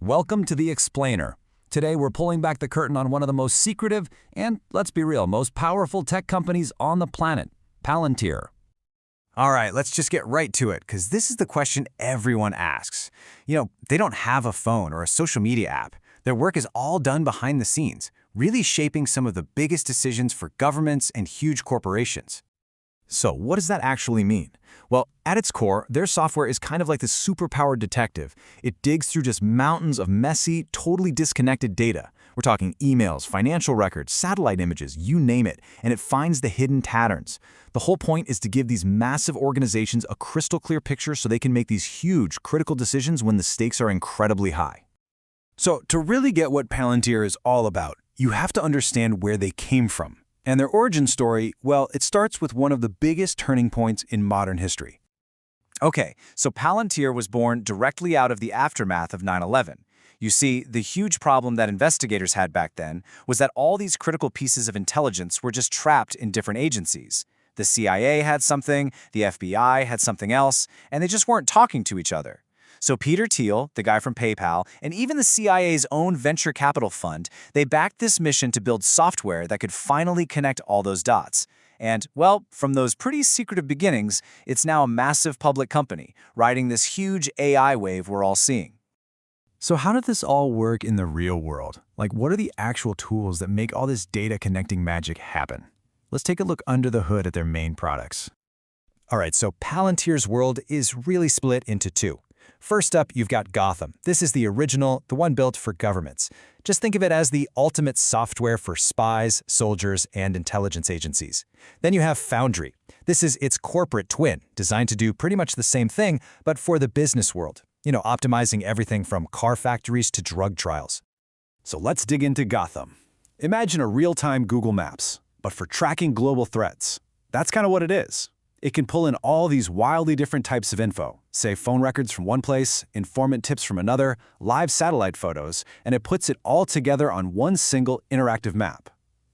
Welcome to The Explainer. Today we're pulling back the curtain on one of the most secretive and, let's be real, most powerful tech companies on the planet, Palantir. All right, let's just get right to it, because this is the question everyone asks. They don't have a phone or a social media app. Their work is all done behind the scenes, really shaping some of the biggest decisions for governments and huge corporations. So what does that actually mean? Well, at its core, their software is kind of like this superpowered detective. It digs through just mountains of messy, totally disconnected data. We're talking emails, financial records, satellite images, you name it, and it finds the hidden patterns. The whole point is to give these massive organizations a crystal clear picture so they can make these huge, critical decisions when the stakes are incredibly high. So to really get what Palantir is all about, you have to understand where they came from. And their origin story, well, it starts with one of the biggest turning points in modern history. Okay, so Palantir was born directly out of the aftermath of 9/11. You see, the huge problem that investigators had back then was that all these critical pieces of intelligence were just trapped in different agencies. The CIA had something, the FBI had something else, and they just weren't talking to each other. So Peter Thiel, the guy from PayPal, and even the CIA's own venture capital fund, they backed this mission to build software that could finally connect all those dots. And, well, from those pretty secretive beginnings, it's now a massive public company, riding this huge AI wave we're all seeing. So how did this all work in the real world? Like, what are the actual tools that make all this data connecting magic happen? Let's take a look under the hood at their main products. All right, so Palantir's world is really split into two. First up, you've got Gotham. This is the original, the one built for governments. Just think of it as the ultimate software for spies, soldiers, and intelligence agencies. Then you have Foundry. This is its corporate twin, designed to do pretty much the same thing, but for the business world. Optimizing everything from car factories to drug trials. So let's dig into Gotham. Imagine a real-time Google Maps, but for tracking global threats. That's kind of what it is. It can pull in all these wildly different types of info, say phone records from one place, informant tips from another, live satellite photos, and it puts it all together on one single interactive map.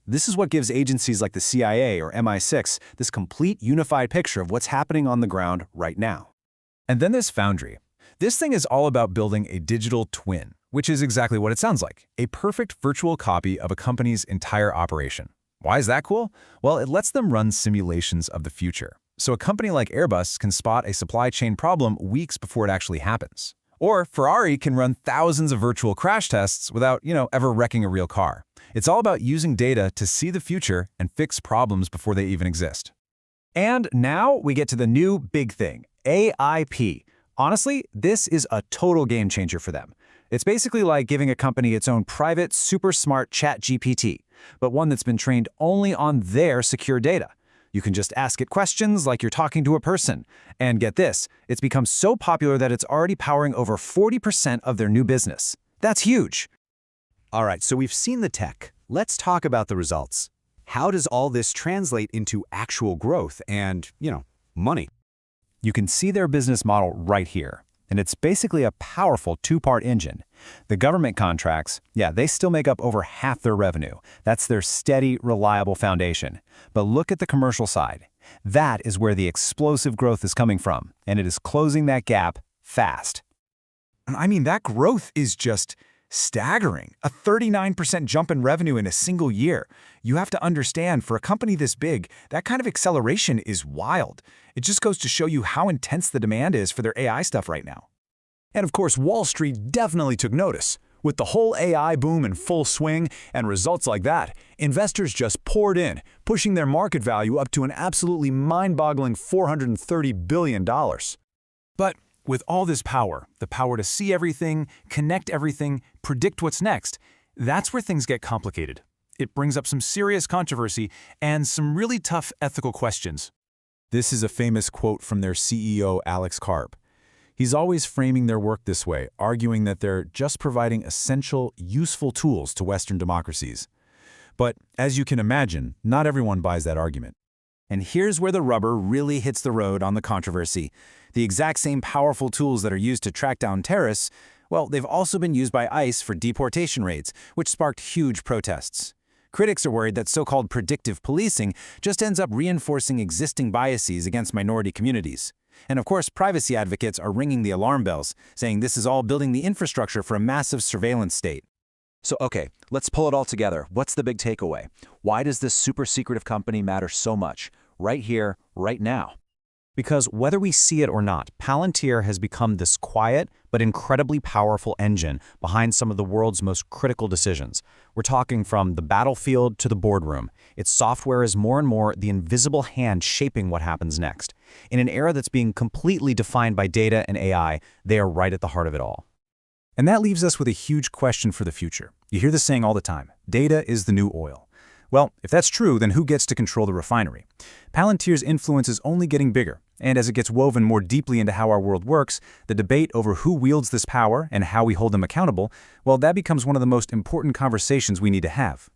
This is what gives agencies like the CIA or MI6 this complete unified picture of what's happening on the ground right now. And then there's Foundry. This thing is all about building a digital twin, which is exactly what it sounds like, a perfect virtual copy of a company's entire operation. Why is that cool? Well, it lets them run simulations of the future. So a company like Airbus can spot a supply chain problem weeks before it actually happens. Or Ferrari can run thousands of virtual crash tests without, ever wrecking a real car. It's all about using data to see the future and fix problems before they even exist. And now we get to the new big thing, AIP. Honestly, this is a total game changer for them. It's basically like giving a company its own private, super smart ChatGPT, but one that's been trained only on their secure data. You can just ask it questions like you're talking to a person. And get this, it's become so popular that it's already powering over 40% of their new business. That's huge. All right, so we've seen the tech. Let's talk about the results. How does all this translate into actual growth and, money? You can see their business model right here. And it's basically a powerful two-part engine. The government contracts, they still make up over half their revenue. That's their steady, reliable foundation. But look at the commercial side. That is where the explosive growth is coming from, and it is closing that gap fast. I mean, that growth is just staggering. A 39% jump in revenue in a single year. You have to understand, for a company this big, that kind of acceleration is wild. It just goes to show you how intense the demand is for their AI stuff right now. And of course, Wall Street definitely took notice. With the whole AI boom in full swing and results like that, investors just poured in, pushing their market value up to an absolutely mind-boggling $430 billion. But with all this power, the power to see everything, connect everything, predict what's next, that's where things get complicated. It brings up some serious controversy and some really tough ethical questions. This is a famous quote from their CEO, Alex Karp. He's always framing their work this way, arguing that they're just providing essential, useful tools to Western democracies. But as you can imagine, not everyone buys that argument. And here's where the rubber really hits the road on the controversy. The exact same powerful tools that are used to track down terrorists, well, they've also been used by ICE for deportation raids, which sparked huge protests. Critics are worried that so-called predictive policing just ends up reinforcing existing biases against minority communities. And of course, privacy advocates are ringing the alarm bells, saying this is all building the infrastructure for a massive surveillance state. So, okay, let's pull it all together. What's the big takeaway? Why does this super secretive company matter so much? Right here, right now. Because whether we see it or not, Palantir has become this quiet but incredibly powerful engine behind some of the world's most critical decisions. We're talking from the battlefield to the boardroom. Its software is more and more the invisible hand shaping what happens next. In an era that's being completely defined by data and AI, they are right at the heart of it all. And that leaves us with a huge question for the future. You hear this saying all the time, data is the new oil. Well, if that's true, then who gets to control the refinery? Palantir's influence is only getting bigger, and as it gets woven more deeply into how our world works, the debate over who wields this power and how we hold them accountable, well, that becomes one of the most important conversations we need to have.